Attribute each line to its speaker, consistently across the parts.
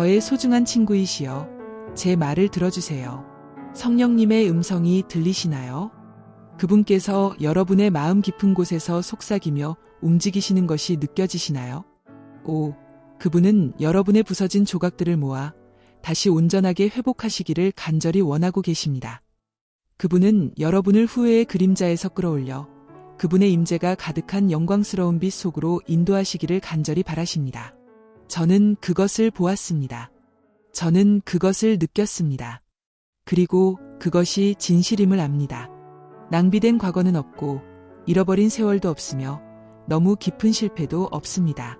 Speaker 1: 저의 소중한 친구이시여, 제 말을 들어주세요. 성령님의 음성이 들리시나요? 그분께서 여러분의 마음 깊은 곳에서 속삭이며 움직이시는 것이 느껴지시나요? 그분은 여러분의 부서진 조각들을 모아 다시 온전하게 회복하시기를 간절히 원하고 계십니다. 그분은 여러분을 후회의 그림자에서 끌어올려 그분의 임재가 가득한 영광스러운 빛 속으로 인도하시기를 간절히 바라십니다. 저는 그것을 보았습니다. 저는 그것을 느꼈습니다. 그리고 그것이 진실임을 압니다. 낭비된 과거는 없고 잃어버린 세월도 없으며 너무 깊은 실패도 없습니다.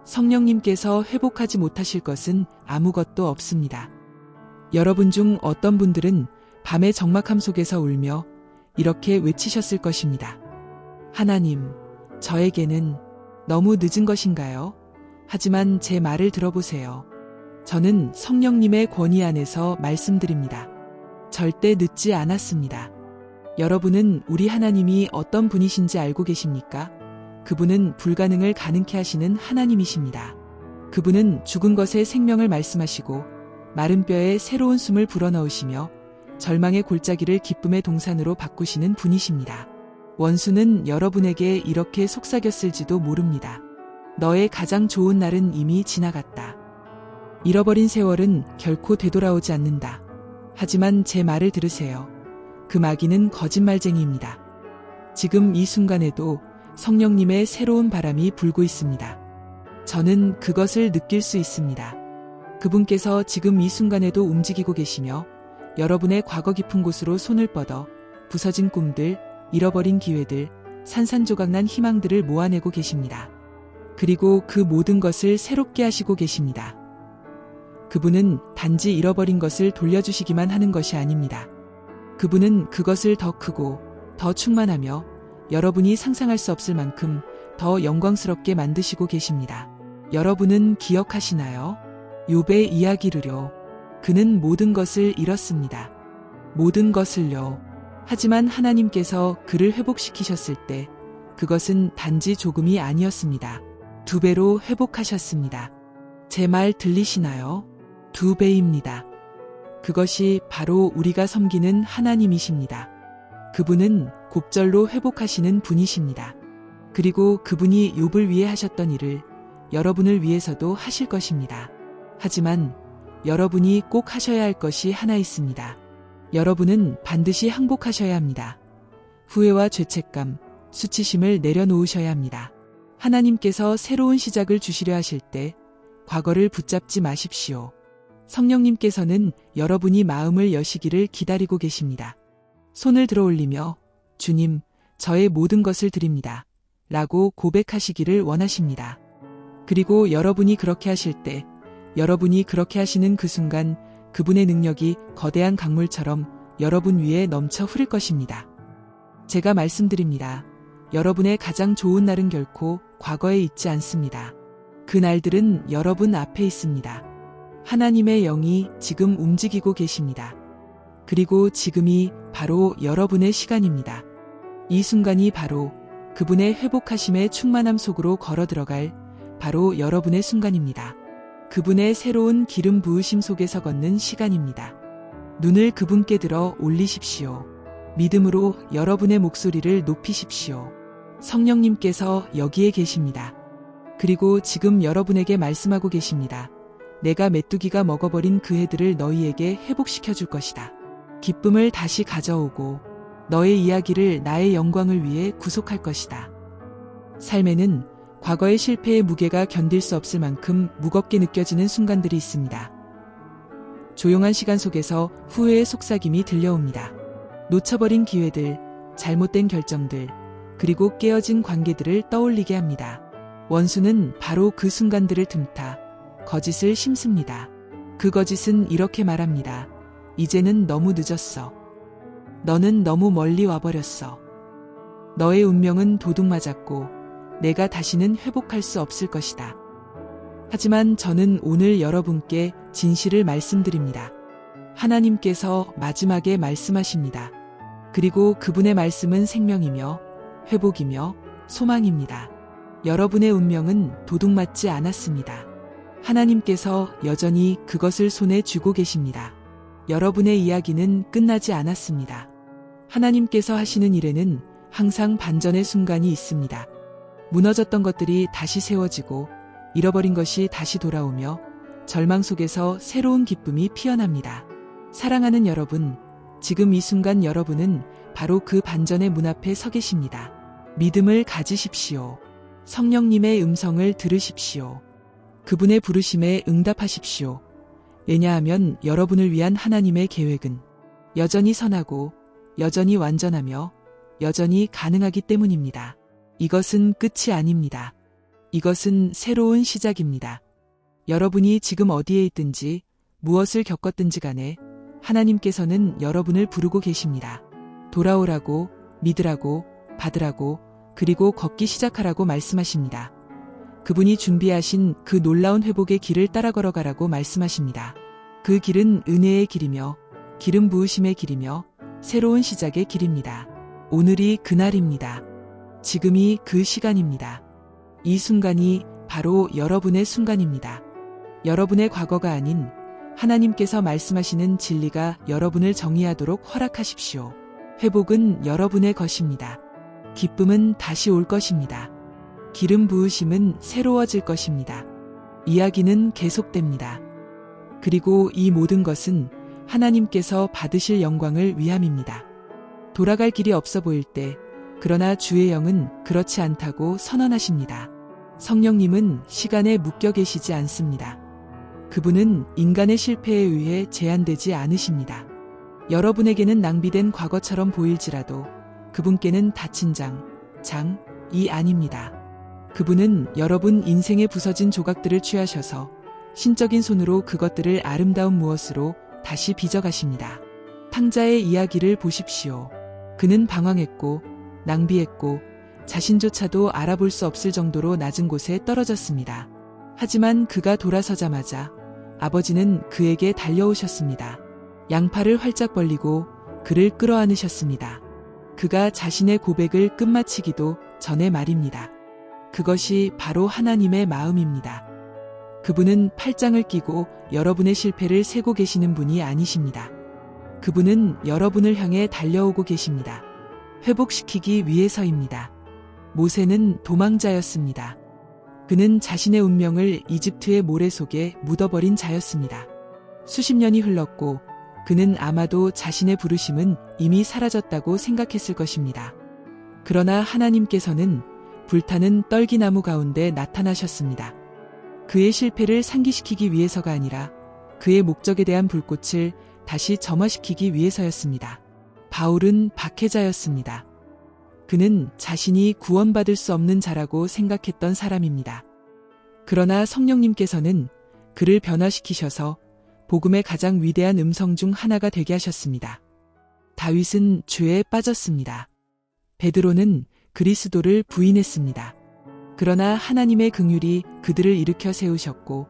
Speaker 1: 성령님께서 회복하지 못하실 것은 아무것도 없습니다. 여러분 중 어떤 분들은 밤의 적막함 속에서 울며 이렇게 외치셨을 것입니다. 하나님, 저에게는 너무 늦은 것인가요? 하지만 제 말을 들어보세요. 저는 성령님의 권위 안에서 말씀드립니다. 절대 늦지 않았습니다. 여러분은 우리 하나님이 어떤 분이신지 알고 계십니까? 그분은 불가능을 가능케 하시는 하나님이십니다. 그분은 죽은 것에 생명을 말씀하시고 마른 뼈에 새로운 숨을 불어넣으시며 절망의 골짜기를 기쁨의 동산으로 바꾸시는 분이십니다. 원수는 여러분에게 이렇게 속삭였을지도 모릅니다. 너의 가장 좋은 날은 이미 지나갔다. 잃어버린 세월은 결코 되돌아오지 않는다. 하지만 제 말을 들으세요. 그 마귀는 거짓말쟁이입니다. 지금 이 순간에도 성령님의 새로운 바람이 불고 있습니다. 저는 그것을 느낄 수 있습니다. 그분께서 지금 이 순간에도 움직이고 계시며 여러분의 과거 깊은 곳으로 손을 뻗어 부서진 꿈들, 잃어버린 기회들, 산산조각난 희망들을 모아내고 계십니다. 그리고 그 모든 것을 새롭게 하시고 계십니다. 그분은 단지 잃어버린 것을 돌려주시기만 하는 것이 아닙니다. 그분은 그것을 더 크고 더 충만하며 여러분이 상상할 수 없을 만큼 더 영광스럽게 만드시고 계십니다. 여러분은 기억하시나요? 욥의 이야기를요. 그는 모든 것을 잃었습니다. 모든 것을요. 하지만 하나님께서 그를 회복시키셨을 때 그것은 단지 조금이 아니었습니다. 2배로 회복하셨습니다. 제 말 들리시나요? 2배입니다. 그것이 바로 우리가 섬기는 하나님이십니다. 그분은 곱절로 회복하시는 분이십니다. 그리고 그분이 욥을 위해 하셨던 일을 여러분을 위해서도 하실 것입니다. 하지만 여러분이 꼭 하셔야 할 것이 하나 있습니다. 여러분은 반드시 항복하셔야 합니다. 후회와 죄책감, 수치심을 내려놓으셔야 합니다. 하나님께서 새로운 시작을 주시려 하실 때 과거를 붙잡지 마십시오. 성령님께서는 여러분이 마음을 여시기를 기다리고 계십니다. 손을 들어 올리며 주님, 저의 모든 것을 드립니다. 라고 고백하시기를 원하십니다. 그리고 여러분이 그렇게 하실 때, 여러분이 그렇게 하시는 그 순간 그분의 능력이 거대한 강물처럼 여러분 위에 넘쳐 흐를 것입니다. 제가 말씀드립니다. 여러분의 가장 좋은 날은 결코 과거에 있지 않습니다. 그 날들은 여러분 앞에 있습니다. 하나님의 영이 지금 움직이고 계십니다. 그리고 지금이 바로 여러분의 시간입니다. 이 순간이 바로 그분의 회복하심의 충만함 속으로 걸어 들어갈 바로 여러분의 순간입니다. 그분의 새로운 기름 부으심 속에서 걷는 시간입니다. 눈을 그분께 들어 올리십시오. 믿음으로 여러분의 목소리를 높이십시오. 성령님께서 여기에 계십니다. 그리고 지금 여러분에게 말씀하고 계십니다. 내가 메뚜기가 먹어버린 그 해들을 너희에게 회복시켜 줄 것이다. 기쁨을 다시 가져오고 너의 이야기를 나의 영광을 위해 구속할 것이다. 삶에는 과거의 실패의 무게가 견딜 수 없을 만큼 무겁게 느껴지는 순간들이 있습니다. 조용한 시간 속에서 후회의 속삭임이 들려옵니다. 놓쳐버린 기회들, 잘못된 결정들, 그리고 깨어진 관계들을 떠올리게 합니다. 원수는 바로 그 순간들을 틈타 거짓을 심습니다. 그 거짓은 이렇게 말합니다. 이제는 너무 늦었어. 너는 너무 멀리 와버렸어. 너의 운명은 도둑맞았고 내가 다시는 회복할 수 없을 것이다. 하지만 저는 오늘 여러분께 진실을 말씀드립니다. 하나님께서 마지막에 말씀하십니다. 그리고 그분의 말씀은 생명이며 회복이며 소망입니다. 여러분의 운명은 도둑맞지 않았습니다. 하나님께서 여전히 그것을 손에 쥐고 계십니다. 여러분의 이야기는 끝나지 않았습니다. 하나님께서 하시는 일에는 항상 반전의 순간이 있습니다. 무너졌던 것들이 다시 세워지고 잃어버린 것이 다시 돌아오며 절망 속에서 새로운 기쁨이 피어납니다. 사랑하는 여러분, 지금 이 순간 여러분은 바로 그 반전의 문 앞에 서 계십니다. 믿음을 가지십시오. 성령님의 음성을 들으십시오. 그분의 부르심에 응답하십시오. 왜냐하면 여러분을 위한 하나님의 계획은 여전히 선하고 여전히 완전하며 여전히 가능하기 때문입니다. 이것은 끝이 아닙니다. 이것은 새로운 시작입니다. 여러분이 지금 어디에 있든지 무엇을 겪었든지 간에 하나님께서는 여러분을 부르고 계십니다. 돌아오라고, 믿으라고, 받으라고, 그리고 걷기 시작하라고 말씀하십니다. 그분이 준비하신 그 놀라운 회복의 길을 따라 걸어가라고 말씀하십니다. 그 길은 은혜의 길이며 기름 부으심의 길이며 새로운 시작의 길입니다. 오늘이 그날입니다. 지금이 그 시간입니다. 이 순간이 바로 여러분의 순간입니다. 여러분의 과거가 아닌 하나님께서 말씀하시는 진리가 여러분을 정의하도록 허락하십시오. 회복은 여러분의 것입니다. 기쁨은 다시 올 것입니다. 기름 부으심은 새로워질 것입니다. 이야기는 계속됩니다. 그리고 이 모든 것은 하나님께서 받으실 영광을 위함입니다. 돌아갈 길이 없어 보일 때, 그러나 주의 영은 그렇지 않다고 선언하십니다. 성령님은 시간에 묶여 계시지 않습니다. 그분은 인간의 실패에 의해 제한되지 않으십니다. 여러분에게는 낭비된 과거처럼 보일지라도 그분께는 다친 장이 아닙니다. 그분은 여러분 인생에 부서진 조각들을 취하셔서 신적인 손으로 그것들을 아름다운 무엇으로 다시 빚어가십니다. 탕자의 이야기를 보십시오. 그는 방황했고 낭비했고 자신조차도 알아볼 수 없을 정도로 낮은 곳에 떨어졌습니다. 하지만 그가 돌아서자마자 아버지는 그에게 달려오셨습니다. 양팔을 활짝 벌리고 그를 끌어안으셨습니다. 그가 자신의 고백을 끝마치기도 전에 말입니다. 그것이 바로 하나님의 마음입니다. 그분은 팔짱을 끼고 여러분의 실패를 세고 계시는 분이 아니십니다. 그분은 여러분을 향해 달려오고 계십니다. 회복시키기 위해서입니다. 모세는 도망자였습니다. 그는 자신의 운명을 이집트의 모래 속에 묻어버린 자였습니다. 수십 년이 흘렀고 그는 아마도 자신의 부르심은 이미 사라졌다고 생각했을 것입니다. 그러나 하나님께서는 불타는 떨기나무 가운데 나타나셨습니다. 그의 실패를 상기시키기 위해서가 아니라 그의 목적에 대한 불꽃을 다시 점화시키기 위해서였습니다. 바울은 박해자였습니다. 그는 자신이 구원받을 수 없는 자라고 생각했던 사람입니다. 그러나 성령님께서는 그를 변화시키셔서 복음의 가장 위대한 음성 중 하나가 되게 하셨습니다. 다윗은 죄에 빠졌습니다. 베드로는 그리스도를 부인했습니다. 그러나 하나님의 긍휼이 그들을 일으켜 세우셨고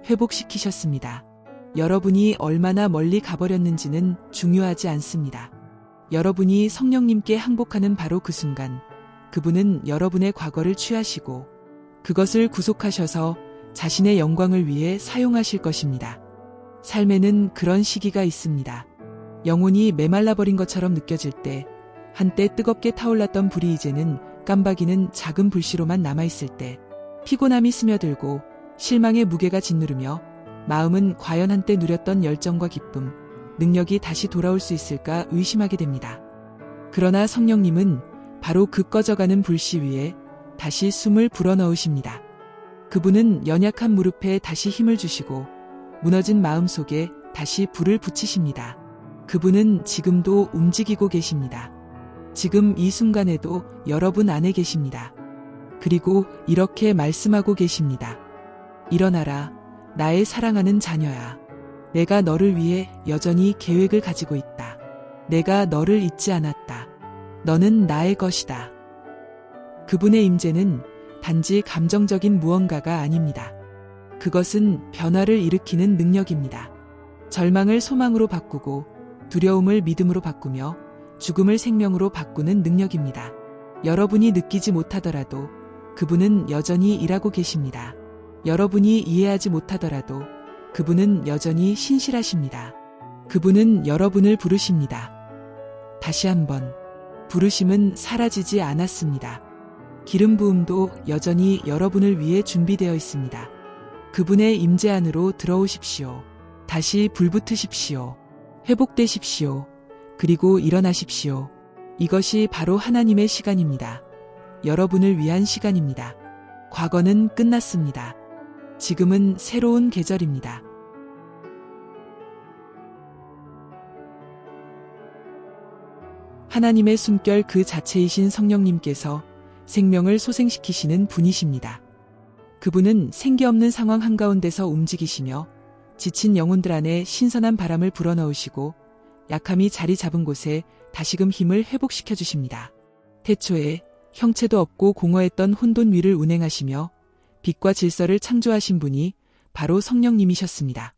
Speaker 1: 회복시키셨습니다. 여러분이 얼마나 멀리 가버렸는지는 중요하지 않습니다. 여러분이 성령님께 항복하는 바로 그 순간, 그분은 여러분의 과거를 취하시고 그것을 구속하셔서 자신의 영광을 위해 사용하실 것입니다. 삶에는 그런 시기가 있습니다. 영혼이 메말라버린 것처럼 느껴질 때, 한때 뜨겁게 타올랐던 불이 이제는 깜박이는 작은 불씨로만 남아있을 때, 피곤함이 스며들고 실망의 무게가 짓누르며 마음은 과연 한때 누렸던 열정과 기쁨, 능력이 다시 돌아올 수 있을까 의심하게 됩니다. 그러나 성령님은 바로 그 꺼져가는 불씨 위에 다시 숨을 불어넣으십니다. 그분은 연약한 무릎에 다시 힘을 주시고 무너진 마음 속에 다시 불을 붙이십니다. 그분은 지금도 움직이고 계십니다. 지금 이 순간에도 여러분 안에 계십니다. 그리고 이렇게 말씀하고 계십니다. 일어나라, 나의 사랑하는 자녀야. 내가 너를 위해 여전히 계획을 가지고 있다. 내가 너를 잊지 않았다. 너는 나의 것이다. 그분의 임재는 단지 감정적인 무언가가 아닙니다. 그것은 변화를 일으키는 능력입니다. 절망을 소망으로 바꾸고 두려움을 믿음으로 바꾸며 죽음을 생명으로 바꾸는 능력입니다. 여러분이 느끼지 못하더라도 그분은 여전히 일하고 계십니다. 여러분이 이해하지 못하더라도 그분은 여전히 신실하십니다. 그분은 여러분을 부르십니다. 다시 한번 부르심은 사라지지 않았습니다. 기름 부음도 여전히 여러분을 위해 준비되어 있습니다. 그분의 임재 안으로 들어오십시오. 다시 불붙으십시오. 회복되십시오. 그리고 일어나십시오. 이것이 바로 하나님의 시간입니다. 여러분을 위한 시간입니다. 과거는 끝났습니다. 지금은 새로운 계절입니다. 하나님의 숨결 그 자체이신 성령님께서 생명을 소생시키시는 분이십니다. 그분은 생기 없는 상황 한가운데서 움직이시며 지친 영혼들 안에 신선한 바람을 불어넣으시고 약함이 자리 잡은 곳에 다시금 힘을 회복시켜 주십니다. 태초에 형체도 없고 공허했던 혼돈 위를 운행하시며 빛과 질서를 창조하신 분이 바로 성령님이셨습니다.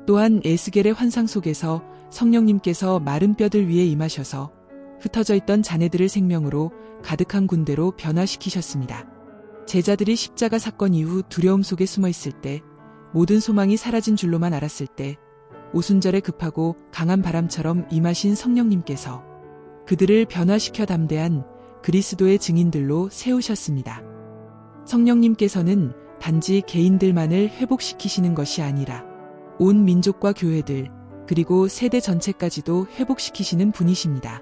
Speaker 1: 또한 에스겔의 환상 속에서 성령님께서 마른 뼈들 위에 임하셔서 흩어져 있던 자네들을 생명으로 가득한 군대로 변화시키셨습니다. 제자들이 십자가 사건 이후 두려움 속에 숨어 있을 때, 모든 소망이 사라진 줄로만 알았을 때, 오순절에 급하고 강한 바람처럼 임하신 성령님께서 그들을 변화시켜 담대한 그리스도의 증인들로 세우셨습니다. 성령님께서는 단지 개인들만을 회복시키시는 것이 아니라 온 민족과 교회들, 그리고 세대 전체까지도 회복시키시는 분이십니다.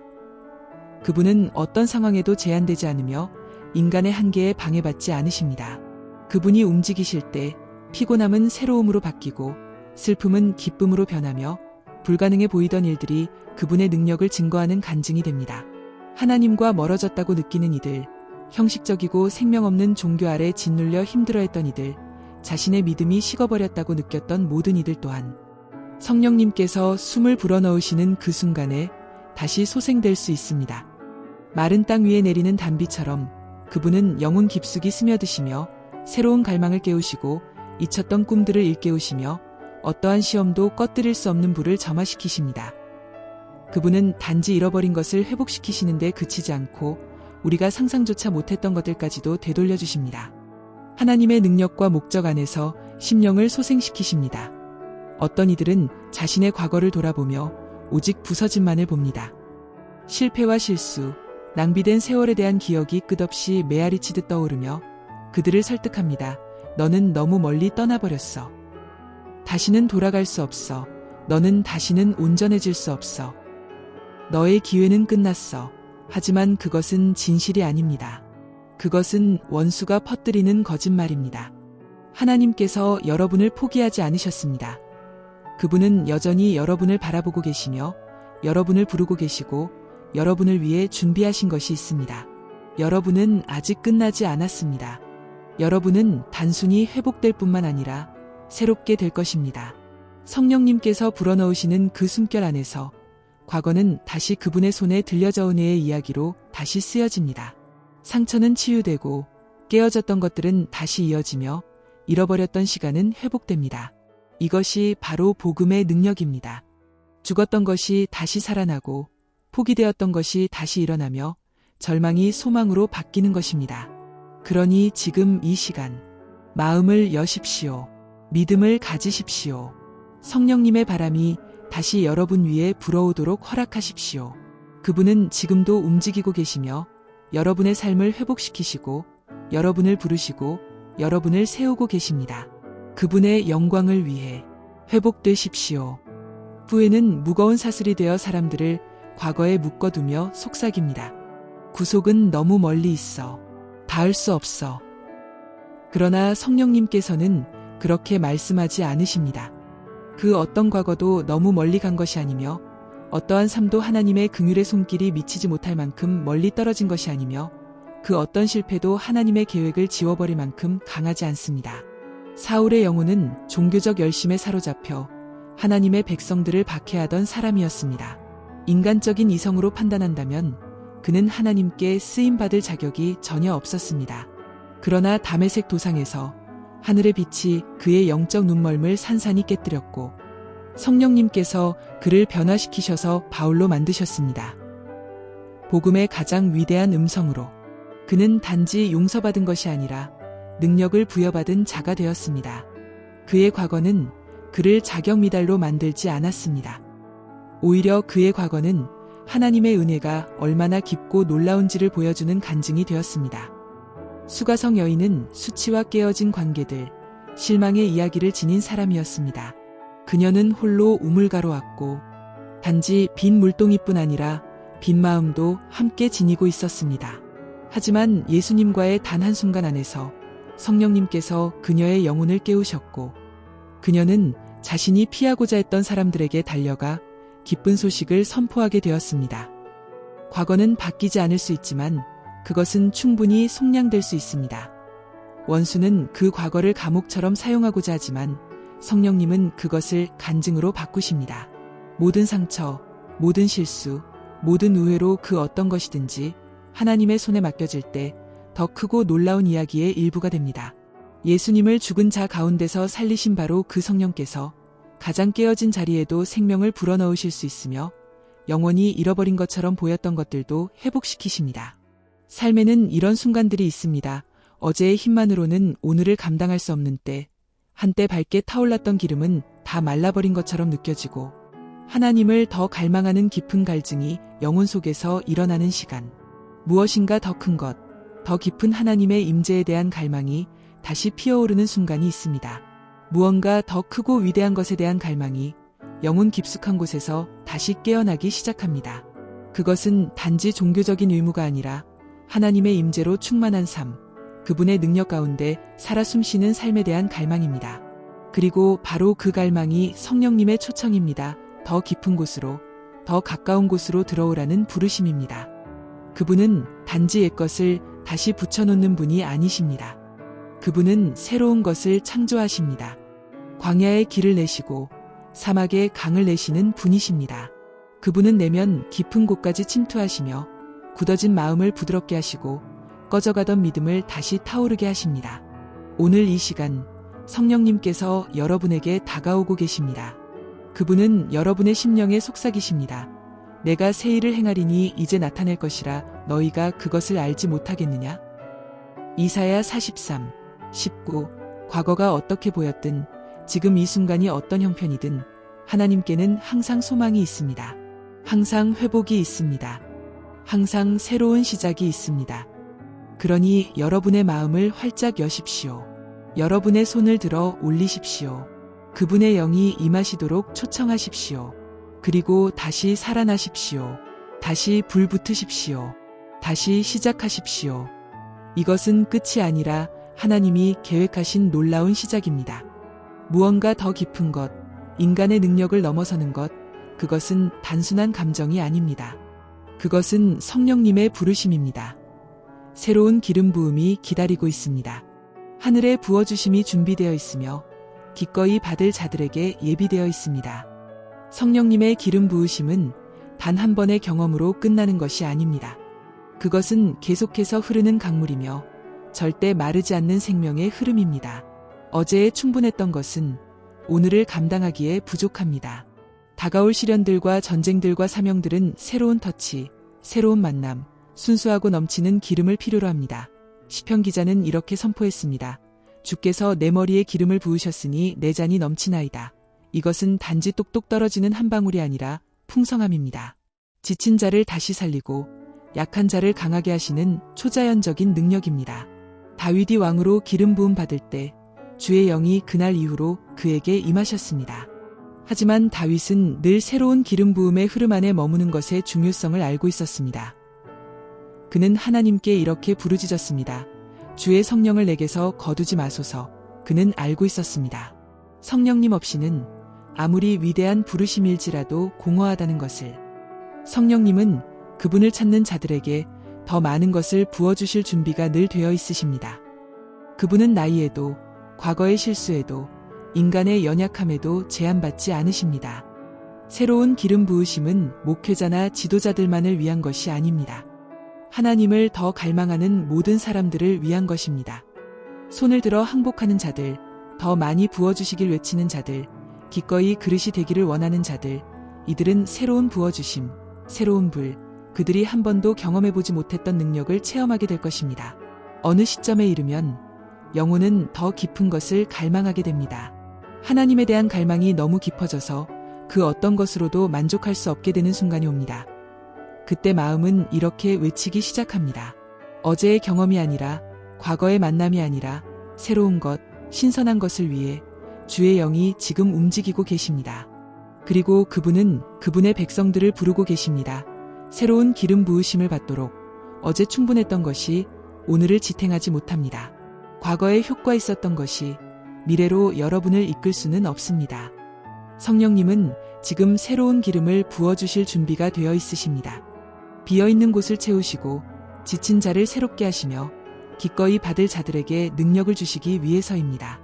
Speaker 1: 그분은 어떤 상황에도 제한되지 않으며 인간의 한계에 방해받지 않으십니다. 그분이 움직이실 때 피곤함은 새로움으로 바뀌고 슬픔은 기쁨으로 변하며 불가능해 보이던 일들이 그분의 능력을 증거하는 간증이 됩니다. 하나님과 멀어졌다고 느끼는 이들, 형식적이고 생명 없는 종교 아래 짓눌려 힘들어했던 이들, 자신의 믿음이 식어버렸다고 느꼈던 모든 이들 또한 성령님께서 숨을 불어넣으시는 그 순간에 다시 소생될 수 있습니다. 마른 땅 위에 내리는 단비처럼 그분은 영혼 깊숙이 스며드시며 새로운 갈망을 깨우시고 잊혔던 꿈들을 일깨우시며 어떠한 시험도 꺼뜨릴 수 없는 불을 점화시키십니다. 그분은 단지 잃어버린 것을 회복시키시는데 그치지 않고 우리가 상상조차 못했던 것들까지도 되돌려 주십니다. 하나님의 능력과 목적 안에서 심령을 소생시키십니다. 어떤 이들은 자신의 과거를 돌아보며 오직 부서짐만을 봅니다. 실패와 실수, 낭비된 세월에 대한 기억이 끝없이 메아리치듯 떠오르며 그들을 설득합니다. 너는 너무 멀리 떠나버렸어. 다시는 돌아갈 수 없어. 너는 다시는 온전해질 수 없어. 너의 기회는 끝났어. 하지만 그것은 진실이 아닙니다. 그것은 원수가 퍼뜨리는 거짓말입니다. 하나님께서 여러분을 포기하지 않으셨습니다. 그분은 여전히 여러분을 바라보고 계시며 여러분을 부르고 계시고 여러분을 위해 준비하신 것이 있습니다. 여러분은 아직 끝나지 않았습니다. 여러분은 단순히 회복될 뿐만 아니라 새롭게 될 것입니다. 성령님께서 불어넣으시는 그 숨결 안에서 과거는 다시 그분의 손에 들려져 은혜의 이야기로 다시 쓰여집니다. 상처는 치유되고 깨어졌던 것들은 다시 이어지며 잃어버렸던 시간은 회복됩니다. 이것이 바로 복음의 능력입니다. 죽었던 것이 다시 살아나고 포기되었던 것이 다시 일어나며 절망이 소망으로 바뀌는 것입니다. 그러니 지금 이 시간 마음을 여십시오. 믿음을 가지십시오. 성령님의 바람이 다시 여러분 위에 불어오도록 허락하십시오. 그분은 지금도 움직이고 계시며 여러분의 삶을 회복시키시고 여러분을 부르시고 여러분을 세우고 계십니다. 그분의 영광을 위해 회복되십시오. 후회는 무거운 사슬이 되어 사람들을 과거에 묶어두며 속삭입니다. 구속은 너무 멀리 있어. 닿을 수 없어. 그러나 성령님께서는 그렇게 말씀하지 않으십니다. 그 어떤 과거도 너무 멀리 간 것이 아니며 어떠한 삶도 하나님의 긍휼의 손길이 미치지 못할 만큼 멀리 떨어진 것이 아니며 그 어떤 실패도 하나님의 계획을 지워버릴 만큼 강하지 않습니다. 사울의 영혼은 종교적 열심에 사로잡혀 하나님의 백성들을 박해하던 사람이었습니다. 인간적인 이성으로 판단한다면 그는 하나님께 쓰임받을 자격이 전혀 없었습니다. 그러나 다메섹 도상에서 하늘의 빛이 그의 영적 눈멀음을 산산이 깨뜨렸고 성령님께서 그를 변화시키셔서 바울로 만드셨습니다. 복음의 가장 위대한 음성으로 그는 단지 용서받은 것이 아니라 능력을 부여받은 자가 되었습니다. 그의 과거는 그를 자격미달로 만들지 않았습니다. 오히려 그의 과거는 하나님의 은혜가 얼마나 깊고 놀라운지를 보여주는 간증이 되었습니다. 수가성 여인은 수치와 깨어진 관계들, 실망의 이야기를 지닌 사람이었습니다. 그녀는 홀로 우물가로왔고 단지 빈 물동이뿐 아니라 빈 마음도 함께 지니고 있었습니다. 하지만 예수님과의 단 한순간 안에서 성령님께서 그녀의 영혼을 깨우셨고 그녀는 자신이 피하고자 했던 사람들에게 달려가 기쁜 소식을 선포하게 되었습니다. 과거는 바뀌지 않을 수 있지만 그것은 충분히 속량될 수 있습니다. 원수는 그 과거를 감옥처럼 사용하고자 하지만 성령님은 그것을 간증으로 바꾸십니다. 모든 상처, 모든 실수, 모든 우회로 그 어떤 것이든지 하나님의 손에 맡겨질 때 더 크고 놀라운 이야기의 일부가 됩니다. 예수님을 죽은 자 가운데서 살리신 바로 그 성령께서 가장 깨어진 자리에도 생명을 불어넣으실 수 있으며 영원히 잃어버린 것처럼 보였던 것들도 회복시키십니다. 삶에는 이런 순간들이 있습니다. 어제의 힘만으로는 오늘을 감당할 수 없는 때, 한때 밝게 타올랐던 기름은 다 말라버린 것처럼 느껴지고 하나님을 더 갈망하는 깊은 갈증이 영혼 속에서 일어나는 시간. 무엇인가 더 큰 것, 더 깊은 하나님의 임재에 대한 갈망이 다시 피어오르는 순간이 있습니다. 무언가 더 크고 위대한 것에 대한 갈망이 영혼 깊숙한 곳에서 다시 깨어나기 시작합니다. 그것은 단지 종교적인 의무가 아니라 하나님의 임재로 충만한 삶, 그분의 능력 가운데 살아 숨쉬는 삶에 대한 갈망입니다. 그리고 바로 그 갈망이 성령님의 초청입니다. 더 깊은 곳으로, 더 가까운 곳으로 들어오라는 부르심입니다. 그분은 단지 옛것을 다시 붙여놓는 분이 아니십니다. 그분은 새로운 것을 창조하십니다. 광야에 길을 내시고 사막에 강을 내시는 분이십니다. 그분은 내면 깊은 곳까지 침투하시며 굳어진 마음을 부드럽게 하시고 꺼져가던 믿음을 다시 타오르게 하십니다. 오늘 이 시간 성령님께서 여러분에게 다가오고 계십니다. 그분은 여러분의 심령에 속삭이십니다. 내가 새 일을 행하리니 이제 나타낼 것이라 너희가 그것을 알지 못하겠느냐? 이사야 43, 19. 과거가 어떻게 보였든 지금 이 순간이 어떤 형편이든 하나님께는 항상 소망이 있습니다. 항상 회복이 있습니다. 항상 새로운 시작이 있습니다. 그러니 여러분의 마음을 활짝 여십시오. 여러분의 손을 들어 올리십시오. 그분의 영이 임하시도록 초청하십시오. 그리고 다시 살아나십시오. 다시 불붙으십시오. 다시 시작하십시오. 이것은 끝이 아니라 하나님이 계획하신 놀라운 시작입니다. 무언가 더 깊은 것, 인간의 능력을 넘어서는 것, 그것은 단순한 감정이 아닙니다. 그것은 성령님의 부르심입니다. 새로운 기름 부음이 기다리고 있습니다. 하늘에 부어주심이 준비되어 있으며 기꺼이 받을 자들에게 예비되어 있습니다. 성령님의 기름 부으심은 단 한 번의 경험으로 끝나는 것이 아닙니다. 그것은 계속해서 흐르는 강물이며 절대 마르지 않는 생명의 흐름입니다. 어제에 충분했던 것은 오늘을 감당하기에 부족합니다. 다가올 시련들과 전쟁들과 사명들은 새로운 터치, 새로운 만남, 순수하고 넘치는 기름을 필요로 합니다. 시편 기자는 이렇게 선포했습니다. 주께서 내 머리에 기름을 부으셨으니 내 잔이 넘치나이다. 이것은 단지 똑똑 떨어지는 한 방울이 아니라 풍성함입니다. 지친 자를 다시 살리고 약한 자를 강하게 하시는 초자연적인 능력입니다. 다윗이 왕으로 기름 부음 받을 때 주의 영이 그날 이후로 그에게 임하셨습니다. 하지만 다윗은 늘 새로운 기름 부음의 흐름 안에 머무는 것의 중요성을 알고 있었습니다. 그는 하나님께 이렇게 부르짖었습니다. 주의 성령을 내게서 거두지 마소서. 그는 알고 있었습니다. 성령님 없이는 아무리 위대한 부르심일지라도 공허하다는 것을. 성령님은 그분을 찾는 자들에게 더 많은 것을 부어주실 준비가 늘 되어 있으십니다. 그분은 나이에도, 과거의 실수에도, 인간의 연약함에도 제한받지 않으십니다. 새로운 기름 부으심은 목회자나 지도자들만을 위한 것이 아닙니다. 하나님을 더 갈망하는 모든 사람들을 위한 것입니다. 손을 들어 항복하는 자들, 더 많이 부어주시길 외치는 자들, 기꺼이 그릇이 되기를 원하는 자들, 이들은 새로운 부어주심, 새로운 불, 그들이 한 번도 경험해보지 못했던 능력을 체험하게 될 것입니다. 어느 시점에 이르면 영혼은 더 깊은 것을 갈망하게 됩니다. 하나님에 대한 갈망이 너무 깊어져서 그 어떤 것으로도 만족할 수 없게 되는 순간이 옵니다. 그때 마음은 이렇게 외치기 시작합니다. 어제의 경험이 아니라, 과거의 만남이 아니라 새로운 것, 신선한 것을 위해 주의 영이 지금 움직이고 계십니다. 그리고 그분은 그분의 백성들을 부르고 계십니다. 새로운 기름 부으심을 받도록. 어제 충분했던 것이 오늘을 지탱하지 못합니다. 과거에 효과 있었던 것이 미래로 여러분을 이끌 수는 없습니다. 성령님은 지금 새로운 기름을 부어주실 준비가 되어 있으십니다. 비어있는 곳을 채우시고 지친 자를 새롭게 하시며 기꺼이 받을 자들에게 능력을 주시기 위해서입니다.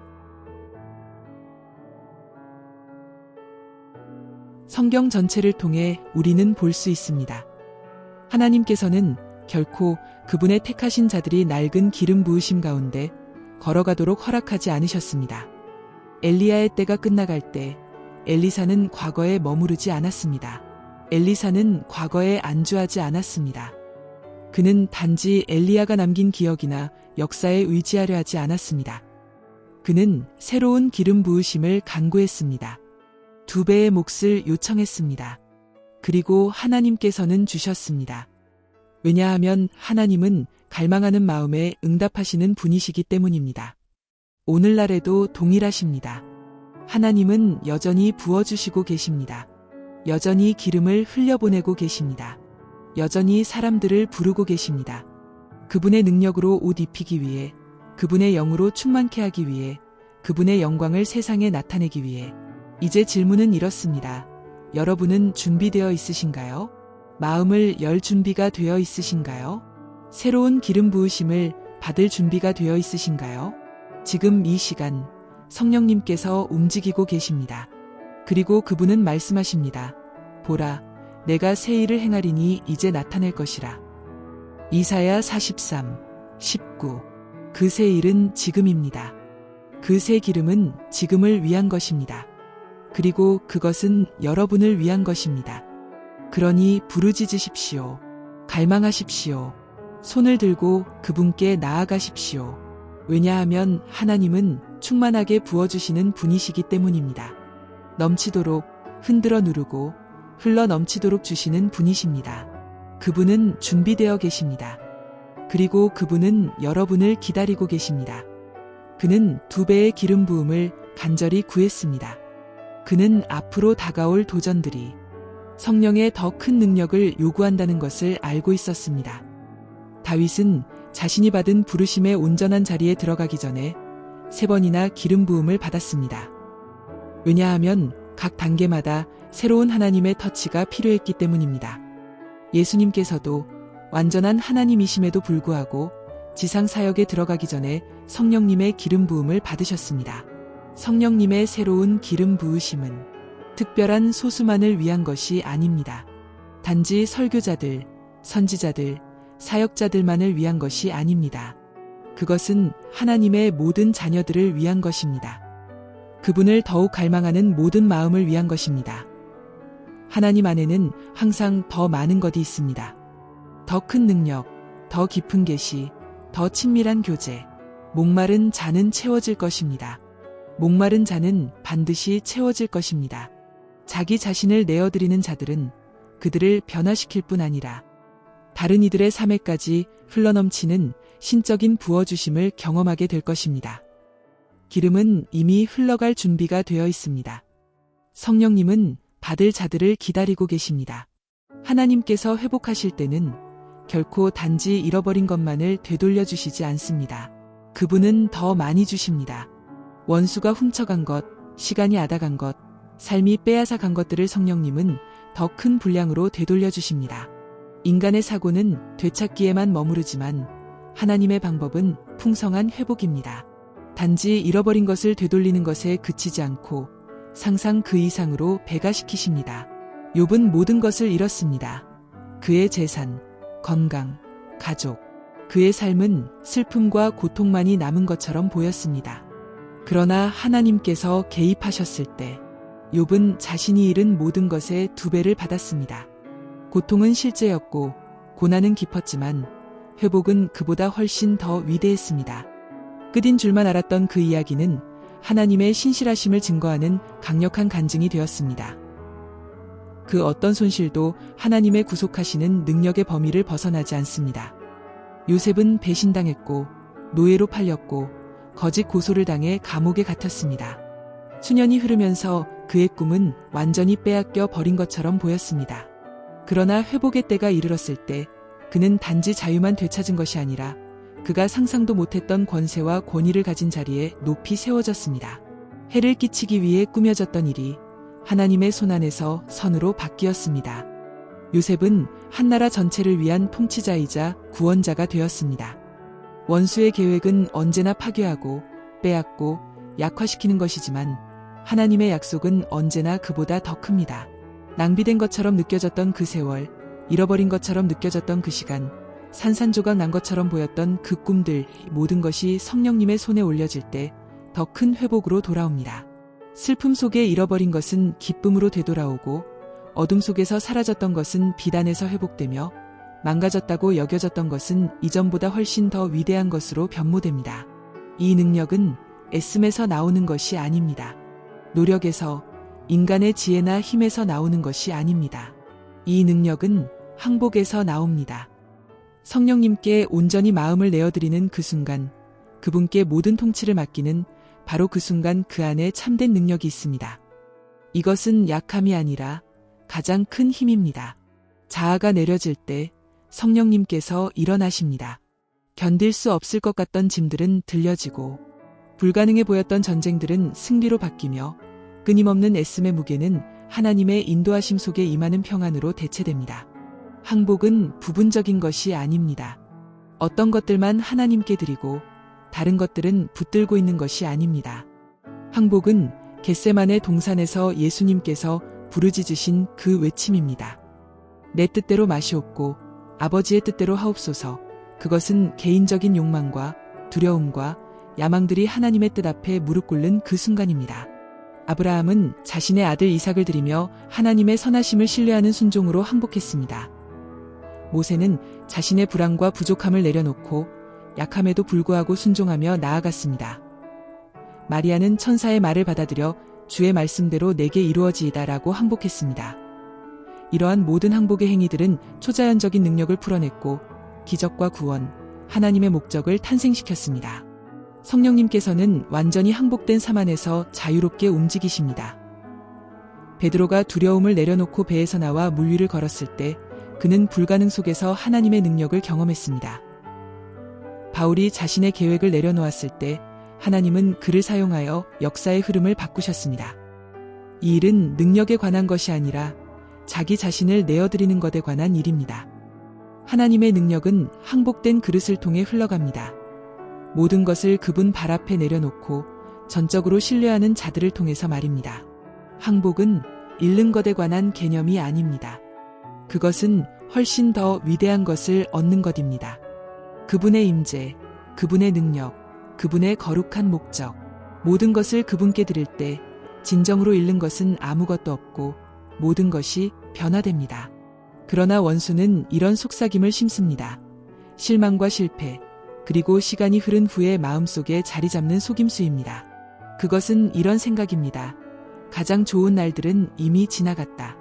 Speaker 1: 성경 전체를 통해 우리는 볼 수 있습니다. 하나님께서는 결코 그분의 택하신 자들이 낡은 기름 부으심 가운데 걸어가도록 허락하지 않으셨습니다. 엘리야의 때가 끝나갈 때 엘리사는 과거에 머무르지 않았습니다. 엘리사는 과거에 안주하지 않았습니다. 그는 단지 엘리야가 남긴 기억이나 역사에 의지하려 하지 않았습니다. 그는 새로운 기름 부으심을 간구했습니다. 2배의 몫을 요청했습니다. 그리고 하나님께서는 주셨습니다. 왜냐하면 하나님은 갈망하는 마음에 응답하시는 분이시기 때문입니다. 오늘날에도 동일하십니다. 하나님은 여전히 부어주시고 계십니다. 여전히 기름을 흘려보내고 계십니다. 여전히 사람들을 부르고 계십니다. 그분의 능력으로 옷 입히기 위해, 그분의 영으로 충만케 하기 위해, 그분의 영광을 세상에 나타내기 위해. 이제 질문은 이렇습니다. 여러분은 준비되어 있으신가요? 마음을 열 준비가 되어 있으신가요? 새로운 기름 부으심을 받을 준비가 되어 있으신가요? 지금 이 시간 성령님께서 움직이고 계십니다. 그리고 그분은 말씀하십니다. 보라, 내가 새 일을 행하리니 이제 나타낼 것이라. 이사야 43, 19. 그 새 일은 지금입니다. 그 새 기름은 지금을 위한 것입니다. 그리고 그것은 여러분을 위한 것입니다. 그러니 부르짖으십시오. 갈망하십시오. 손을 들고 그분께 나아가십시오. 왜냐하면 하나님은 충만하게 부어주시는 분이시기 때문입니다. 넘치도록 흔들어 누르고 흘러 넘치도록 주시는 분이십니다. 그분은 준비되어 계십니다. 그리고 그분은 여러분을 기다리고 계십니다. 그는 2배의 기름 부음을 간절히 구했습니다. 그는 앞으로 다가올 도전들이 성령의 더 큰 능력을 요구한다는 것을 알고 있었습니다. 다윗은 자신이 받은 부르심의 온전한 자리에 들어가기 전에 3번이나 기름 부음을 받았습니다. 왜냐하면 각 단계마다 새로운 하나님의 터치가 필요했기 때문입니다. 예수님께서도 완전한 하나님이심에도 불구하고 지상 사역에 들어가기 전에 성령님의 기름 부음을 받으셨습니다. 성령님의 새로운 기름 부으심은 특별한 소수만을 위한 것이 아닙니다. 단지 설교자들, 선지자들, 사역자들만을 위한 것이 아닙니다. 그것은 하나님의 모든 자녀들을 위한 것입니다. 그분을 더욱 갈망하는 모든 마음을 위한 것입니다. 하나님 안에는 항상 더 많은 것이 있습니다. 더 큰 능력, 더 깊은 계시, 더 친밀한 교제. 목마른 자는 채워질 것입니다. 목마른 자는 반드시 채워질 것입니다. 자기 자신을 내어드리는 자들은 그들을 변화시킬 뿐 아니라 다른 이들의 삶에까지 흘러넘치는 신적인 부어주심을 경험하게 될 것입니다. 기름은 이미 흘러갈 준비가 되어 있습니다. 성령님은 받을 자들을 기다리고 계십니다. 하나님께서 회복하실 때는 결코 단지 잃어버린 것만을 되돌려 주시지 않습니다. 그분은 더 많이 주십니다. 원수가 훔쳐간 것, 시간이 앗아간 것, 삶이 빼앗아 간 것들을 성령님은 더 큰 분량으로 되돌려 주십니다. 인간의 사고는 되찾기에만 머무르지만 하나님의 방법은 풍성한 회복입니다. 단지 잃어버린 것을 되돌리는 것에 그치지 않고 상상 그 이상으로 배가시키십니다. 욥은 모든 것을 잃었습니다. 그의 재산, 건강, 가족, 그의 삶은 슬픔과 고통만이 남은 것처럼 보였습니다. 그러나 하나님께서 개입하셨을 때 욥은 자신이 잃은 모든 것의 2배를 받았습니다. 고통은 실제였고 고난은 깊었지만 회복은 그보다 훨씬 더 위대했습니다. 끝인 줄만 알았던 그 이야기는 하나님의 신실하심을 증거하는 강력한 간증이 되었습니다. 그 어떤 손실도 하나님의 구속하시는 능력의 범위를 벗어나지 않습니다. 요셉은 배신당했고 노예로 팔렸고 거짓 고소를 당해 감옥에 갇혔습니다. 수년이 흐르면서 그의 꿈은 완전히 빼앗겨 버린 것처럼 보였습니다. 그러나 회복의 때가 이르렀을 때 그는 단지 자유만 되찾은 것이 아니라 그가 상상도 못했던 권세와 권위를 가진 자리에 높이 세워졌습니다. 해를 끼치기 위해 꾸며졌던 일이 하나님의 손안에서 선으로 바뀌었습니다. 요셉은 한나라 전체를 위한 통치자이자 구원자가 되었습니다. 원수의 계획은 언제나 파괴하고 빼앗고 약화시키는 것이지만 하나님의 약속은 언제나 그보다 더 큽니다. 낭비된 것처럼 느껴졌던 그 세월, 잃어버린 것처럼 느껴졌던 그 시간, 산산조각 난 것처럼 보였던 그 꿈들, 모든 것이 성령님의 손에 올려질 때 더 큰 회복으로 돌아옵니다. 슬픔 속에 잃어버린 것은 기쁨으로 되돌아오고 어둠 속에서 사라졌던 것은 비단에서 회복되며 망가졌다고 여겨졌던 것은 이전보다 훨씬 더 위대한 것으로 변모됩니다. 이 능력은 애씀에서 나오는 것이 아닙니다. 노력에서, 인간의 지혜나 힘에서 나오는 것이 아닙니다. 이 능력은 항복에서 나옵니다. 성령님께 온전히 마음을 내어드리는 그 순간, 그분께 모든 통치를 맡기는 바로 그 순간 그 안에 참된 능력이 있습니다. 이것은 약함이 아니라 가장 큰 힘입니다. 자아가 내려질 때 성령님께서 일어나십니다. 견딜 수 없을 것 같던 짐들은 들려지고 불가능해 보였던 전쟁들은 승리로 바뀌며 끊임없는 애씀의 무게는 하나님의 인도하심 속에 임하는 평안으로 대체됩니다. 항복은 부분적인 것이 아닙니다. 어떤 것들만 하나님께 드리고 다른 것들은 붙들고 있는 것이 아닙니다. 항복은 겟세마네 동산에서 예수님께서 부르짖으신 그 외침입니다. 내 뜻대로 마시옵고 아버지의 뜻대로 하옵소서. 그것은 개인적인 욕망과 두려움과 야망들이 하나님의 뜻 앞에 무릎 꿇는 그 순간입니다. 아브라함은 자신의 아들 이삭을 드리며 하나님의 선하심을 신뢰하는 순종으로 항복했습니다. 모세는 자신의 불안과 부족함을 내려놓고 약함에도 불구하고 순종하며 나아갔습니다. 마리아는 천사의 말을 받아들여 주의 말씀대로 내게 이루어지이다라고 항복했습니다. 이러한 모든 항복의 행위들은 초자연적인 능력을 풀어냈고 기적과 구원, 하나님의 목적을 탄생시켰습니다. 성령님께서는 완전히 항복된 삶 안에서 자유롭게 움직이십니다. 베드로가 두려움을 내려놓고 배에서 나와 물 위를 걸었을 때 그는 불가능 속에서 하나님의 능력을 경험했습니다. 바울이 자신의 계획을 내려놓았을 때 하나님은 그를 사용하여 역사의 흐름을 바꾸셨습니다. 이 일은 능력에 관한 것이 아니라 자기 자신을 내어드리는 것에 관한 일입니다. 하나님의 능력은 항복된 그릇을 통해 흘러갑니다. 모든 것을 그분 발 앞에 내려놓고 전적으로 신뢰하는 자들을 통해서 말입니다. 항복은 잃는 것에 관한 개념이 아닙니다. 그것은 훨씬 더 위대한 것을 얻는 것입니다. 그분의 임재, 그분의 능력, 그분의 거룩한 목적, 모든 것을 그분께 드릴 때 진정으로 잃는 것은 아무것도 없고 모든 것이 변화됩니다. 그러나 원수는 이런 속삭임을 심습니다. 실망과 실패, 그리고 시간이 흐른 후에 마음속에 자리 잡는 속임수입니다. 그것은 이런 생각입니다. 가장 좋은 날들은 이미 지나갔다.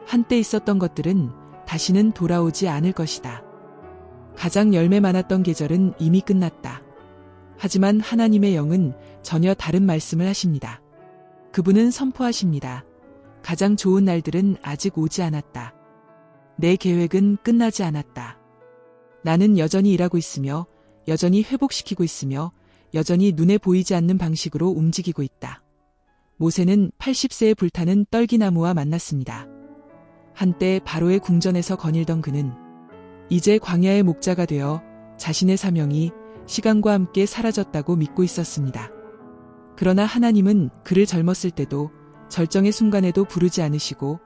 Speaker 1: 한때 있었던 것들은 다시는 돌아오지 않을 것이다. 가장 열매 많았던 계절은 이미 끝났다. 하지만 하나님의 영은 전혀 다른 말씀을 하십니다. 그분은 선포하십니다. 가장 좋은 날들은 아직 오지 않았다. 내 계획은 끝나지 않았다. 나는 여전히 일하고 있으며 여전히 회복시키고 있으며 여전히 눈에 보이지 않는 방식으로 움직이고 있다. 모세는 80세에 불타는 떨기나무와 만났습니다. 한때 바로의 궁전에서 거닐던 그는 이제 광야의 목자가 되어 자신의 사명이 시간과 함께 사라졌다고 믿고 있었습니다. 그러나 하나님은 그를 젊었을 때도 절정의 순간에도 부르지 않으시고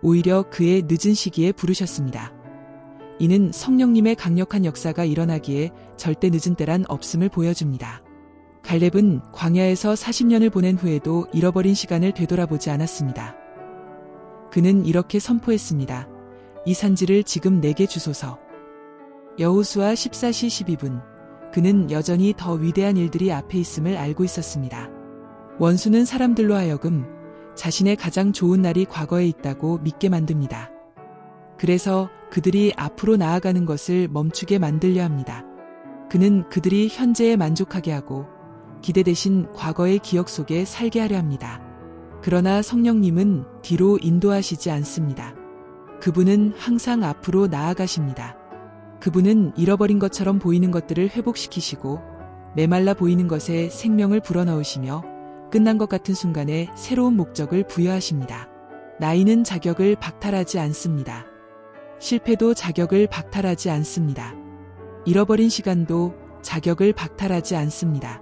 Speaker 1: 오히려 그의 늦은 시기에 부르셨습니다. 이는 성령님의 강력한 역사가 일어나기에 절대 늦은 때란 없음을 보여줍니다. 갈렙은 광야에서 40년을 보낸 후에도 잃어버린 시간을 되돌아보지 않았습니다. 그는 이렇게 선포했습니다. 이 산지를 지금 내게 주소서. 여호수아 14시 12분. 그는 여전히 더 위대한 일들이 앞에 있음을 알고 있었습니다. 원수는 사람들로 하여금 자신의 가장 좋은 날이 과거에 있다고 믿게 만듭니다. 그래서 그들이 앞으로 나아가는 것을 멈추게 만들려 합니다. 그는 그들이 현재에 만족하게 하고 기대 대신 과거의 기억 속에 살게 하려 합니다. 그러나 성령님은 뒤로 인도하시지 않습니다. 그분은 항상 앞으로 나아가십니다. 그분은 잃어버린 것처럼 보이는 것들을 회복시키시고 메말라 보이는 것에 생명을 불어넣으시며 끝난 것 같은 순간에 새로운 목적을 부여하십니다. 나이는 자격을 박탈하지 않습니다. 실패도 자격을 박탈하지 않습니다. 잃어버린 시간도 자격을 박탈하지 않습니다.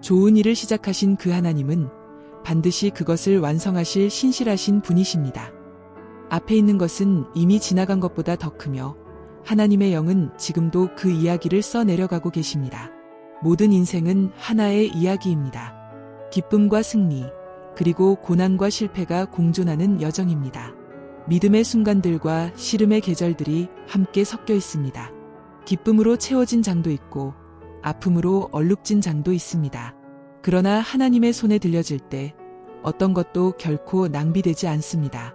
Speaker 1: 좋은 일을 시작하신 그 하나님은 반드시 그것을 완성하실 신실하신 분이십니다. 앞에 있는 것은 이미 지나간 것보다 더 크며 하나님의 영은 지금도 그 이야기를 써내려가고 계십니다. 모든 인생은 하나의 이야기입니다. 기쁨과 승리, 그리고 고난과 실패가 공존하는 여정입니다. 믿음의 순간들과 시름의 계절들이 함께 섞여 있습니다. 기쁨으로 채워진 장도 있고 아픔으로 얼룩진 장도 있습니다. 그러나 하나님의 손에 들려질 때 어떤 것도 결코 낭비되지 않습니다.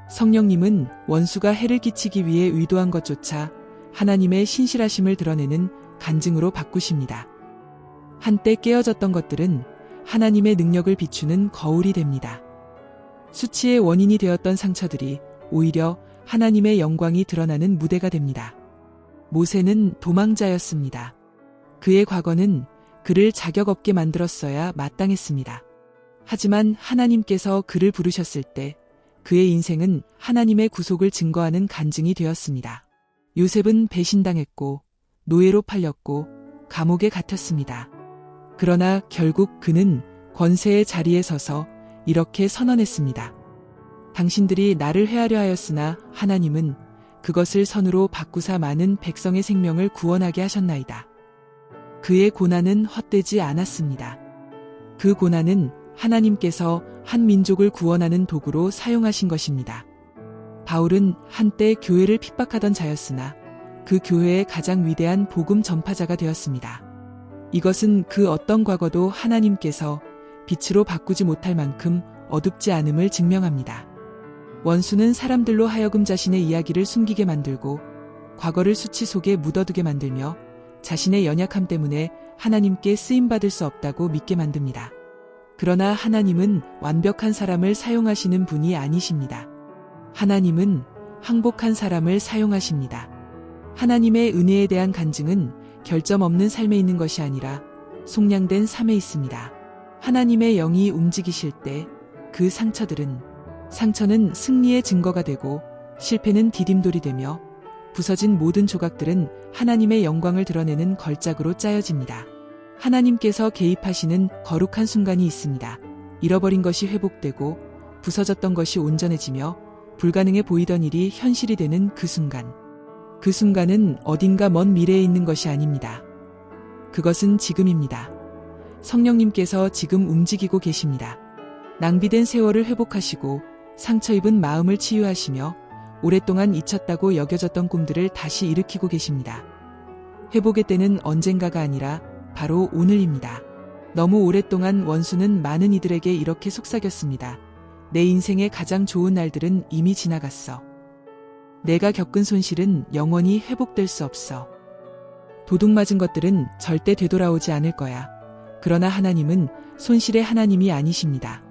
Speaker 1: 성령님은 원수가 해를 끼치기 위해 의도한 것조차 하나님의 신실하심을 드러내는 간증으로 바꾸십니다. 한때 깨어졌던 것들은 하나님의 능력을 비추는 거울이 됩니다. 수치의 원인이 되었던 상처들이 오히려 하나님의 영광이 드러나는 무대가 됩니다. 모세는 도망자였습니다. 그의 과거는 그를 자격 없게 만들었어야 마땅했습니다. 하지만 하나님께서 그를 부르셨을 때 그의 인생은 하나님의 구속을 증거하는 간증이 되었습니다. 요셉은 배신당했고 노예로 팔렸고 감옥에 갇혔습니다. 그러나 결국 그는 권세의 자리에 서서 이렇게 선언했습니다. 당신들이 나를 해하려 하였으나 하나님은 그것을 선으로 바꾸사 많은 백성의 생명을 구원하게 하셨나이다. 그의 고난은 헛되지 않았습니다. 그 고난은 하나님께서 한 민족을 구원하는 도구로 사용하신 것입니다. 바울은 한때 교회를 핍박하던 자였으나 그 교회의 가장 위대한 복음 전파자가 되었습니다. 이것은 그 어떤 과거도 하나님께서 빛으로 바꾸지 못할 만큼 어둡지 않음을 증명합니다. 원수는 사람들로 하여금 자신의 이야기를 숨기게 만들고 과거를 수치 속에 묻어두게 만들며 자신의 연약함 때문에 하나님께 쓰임받을 수 없다고 믿게 만듭니다. 그러나 하나님은 완벽한 사람을 사용하시는 분이 아니십니다. 하나님은 항복한 사람을 사용하십니다. 하나님의 은혜에 대한 간증은 결점 없는 삶에 있는 것이 아니라 속량된 삶에 있습니다. 하나님의 영이 움직이실 때 그 상처는 승리의 증거가 되고 실패는 디딤돌이 되며 부서진 모든 조각들은 하나님의 영광을 드러내는 걸작으로 짜여집니다. 하나님께서 개입하시는 거룩한 순간이 있습니다. 잃어버린 것이 회복되고 부서졌던 것이 온전해지며 불가능해 보이던 일이 현실이 되는 그 순간. 그 순간은 어딘가 먼 미래에 있는 것이 아닙니다. 그것은 지금입니다. 성령님께서 지금 움직이고 계십니다. 낭비된 세월을 회복하시고 상처 입은 마음을 치유하시며 오랫동안 잊혔다고 여겨졌던 꿈들을 다시 일으키고 계십니다. 회복의 때는 언젠가가 아니라 바로 오늘입니다. 너무 오랫동안 원수는 많은 이들에게 이렇게 속삭였습니다. 내 인생의 가장 좋은 날들은 이미 지나갔어. 내가 겪은 손실은 영원히 회복될 수 없어. 도둑 맞은 것들은 절대 되돌아오지 않을 거야. 그러나 하나님은 손실의 하나님이 아니십니다.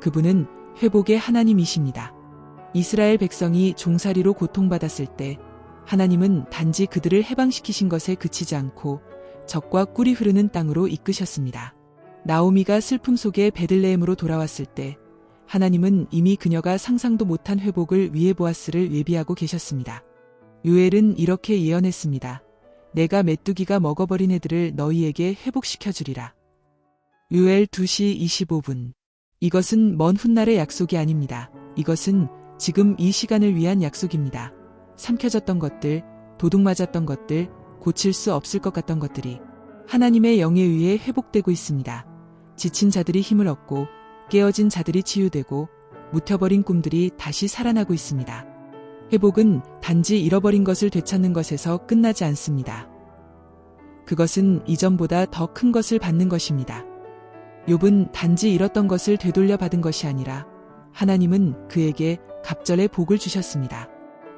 Speaker 1: 그분은 회복의 하나님이십니다. 이스라엘 백성이 종살이로 고통받았을 때 하나님은 단지 그들을 해방시키신 것에 그치지 않고 젖과 꿀이 흐르는 땅으로 이끄셨습니다. 나오미가 슬픔 속에 베들레헴으로 돌아왔을 때 하나님은 이미 그녀가 상상도 못한 회복을 위해 보아스를 예비하고 계셨습니다. 요엘은 이렇게 예언했습니다. 내가 메뚜기가 먹어버린 애들을 너희에게 회복시켜주리라. 요엘 2시 25분. 이것은 먼 훗날의 약속이 아닙니다. 이것은 지금 이 시간을 위한 약속입니다. 삼켜졌던 것들, 도둑 맞았던 것들, 고칠 수 없을 것 같던 것들이 하나님의 영에 의해 회복되고 있습니다. 지친 자들이 힘을 얻고 깨어진 자들이 치유되고 묻혀버린 꿈들이 다시 살아나고 있습니다. 회복은 단지 잃어버린 것을 되찾는 것에서 끝나지 않습니다. 그것은 이전보다 더 큰 것을 받는 것입니다. 욥은 단지 잃었던 것을 되돌려 받은 것이 아니라 하나님은 그에게 갑절의 복을 주셨습니다.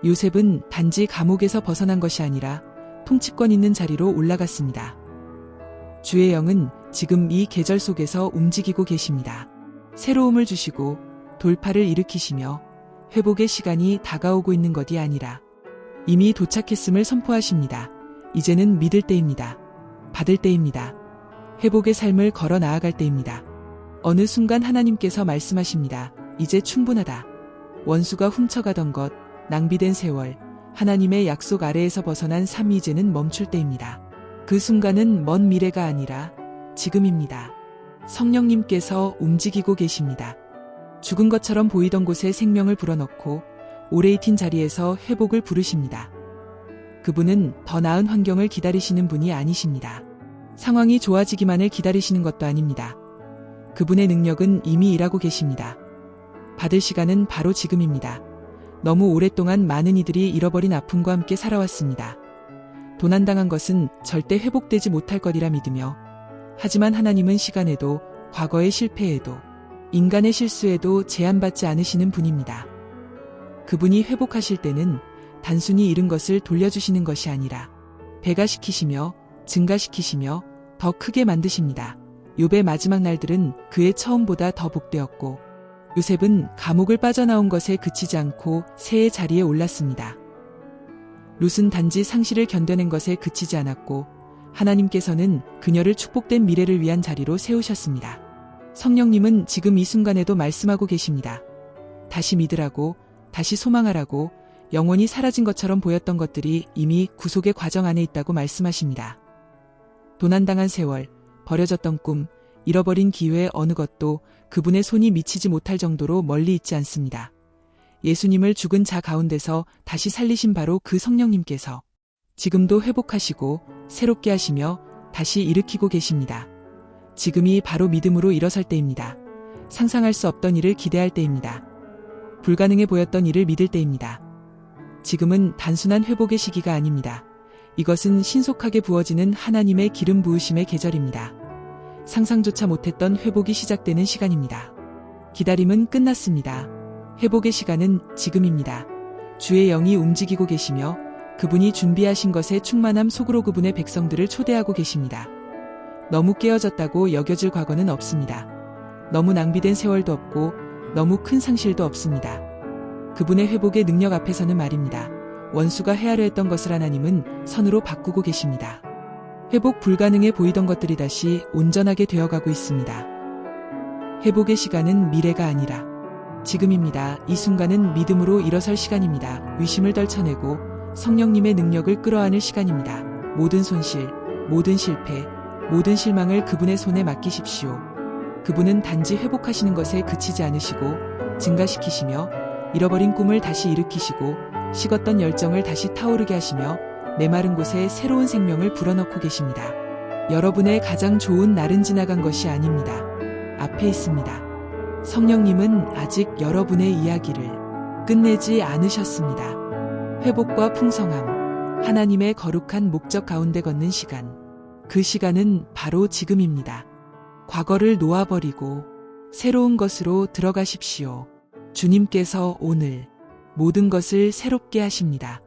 Speaker 1: 요셉은 단지 감옥에서 벗어난 것이 아니라 통치권 있는 자리로 올라갔습니다. 주의 영은 지금 이 계절 속에서 움직이고 계십니다. 새로움을 주시고 돌파를 일으키시며 회복의 시간이 다가오고 있는 것이 아니라 이미 도착했음을 선포하십니다. 이제는 믿을 때입니다. 받을 때입니다. 회복의 삶을 걸어 나아갈 때입니다. 어느 순간 하나님께서 말씀하십니다. 이제 충분하다. 원수가 훔쳐가던 것, 낭비된 세월, 하나님의 약속 아래에서 벗어난 삶이 이제는 멈출 때입니다. 그 순간은 먼 미래가 아니라 지금입니다. 성령님께서 움직이고 계십니다. 죽은 것처럼 보이던 곳에 생명을 불어넣고 오래 잊힌 자리에서 회복을 부르십니다. 그분은 더 나은 환경을 기다리시는 분이 아니십니다. 상황이 좋아지기만을 기다리시는 것도 아닙니다. 그분의 능력은 이미 일하고 계십니다. 받을 시간은 바로 지금입니다. 너무 오랫동안 많은 이들이 잃어버린 아픔과 함께 살아왔습니다. 도난당한 것은 절대 회복되지 못할 것이라 믿으며, 하지만 하나님은 시간에도, 과거의 실패에도, 인간의 실수에도 제한받지 않으시는 분입니다. 그분이 회복하실 때는 단순히 잃은 것을 돌려주시는 것이 아니라 배가시키시며 증가시키시며 더 크게 만드십니다. 욥의 마지막 날들은 그의 처음보다 더 복되었고, 요셉은 감옥을 빠져나온 것에 그치지 않고 새의 자리에 올랐습니다. 룻은 단지 상실을 견뎌낸 것에 그치지 않았고, 하나님께서는 그녀를 축복된 미래를 위한 자리로 세우셨습니다. 성령님은 지금 이 순간에도 말씀하고 계십니다. 다시 믿으라고, 다시 소망하라고. 영원히 사라진 것처럼 보였던 것들이 이미 구속의 과정 안에 있다고 말씀하십니다. 도난당한 세월, 버려졌던 꿈, 잃어버린 기회 어느 것도 그분의 손이 미치지 못할 정도로 멀리 있지 않습니다. 예수님을 죽은 자 가운데서 다시 살리신 바로 그 성령님께서 지금도 회복하시고 새롭게 하시며 다시 일으키고 계십니다. 지금이 바로 믿음으로 일어설 때입니다. 상상할 수 없던 일을 기대할 때입니다. 불가능해 보였던 일을 믿을 때입니다. 지금은 단순한 회복의 시기가 아닙니다. 이것은 신속하게 부어지는 하나님의 기름 부으심의 계절입니다. 상상조차 못했던 회복이 시작되는 시간입니다. 기다림은 끝났습니다. 회복의 시간은 지금입니다. 주의 영이 움직이고 계시며 그분이 준비하신 것에 충만함 속으로 그분의 백성들을 초대하고 계십니다. 너무 깨어졌다고 여겨질 과거는 없습니다. 너무 낭비된 세월도 없고 너무 큰 상실도 없습니다. 그분의 회복의 능력 앞에서는 말입니다. 원수가 헤아려 했던 것을 하나님은 선으로 바꾸고 계십니다. 회복 불가능해 보이던 것들이 다시 온전하게 되어가고 있습니다. 회복의 시간은 미래가 아니라 지금입니다. 이 순간은 믿음으로 일어설 시간입니다. 의심을 떨쳐내고 성령님의 능력을 끌어안을 시간입니다. 모든 손실, 모든 실패, 모든 실망을 그분의 손에 맡기십시오. 그분은 단지 회복하시는 것에 그치지 않으시고 증가시키시며 잃어버린 꿈을 다시 일으키시고 식었던 열정을 다시 타오르게 하시며 메마른 곳에 새로운 생명을 불어넣고 계십니다. 여러분의 가장 좋은 날은 지나간 것이 아닙니다. 앞에 있습니다. 성령님은 아직 여러분의 이야기를 끝내지 않으셨습니다. 회복과 풍성함, 하나님의 거룩한 목적 가운데 걷는 시간. 그 시간은 바로 지금입니다. 과거를 놓아버리고 새로운 것으로 들어가십시오. 주님께서 오늘 모든 것을 새롭게 하십니다.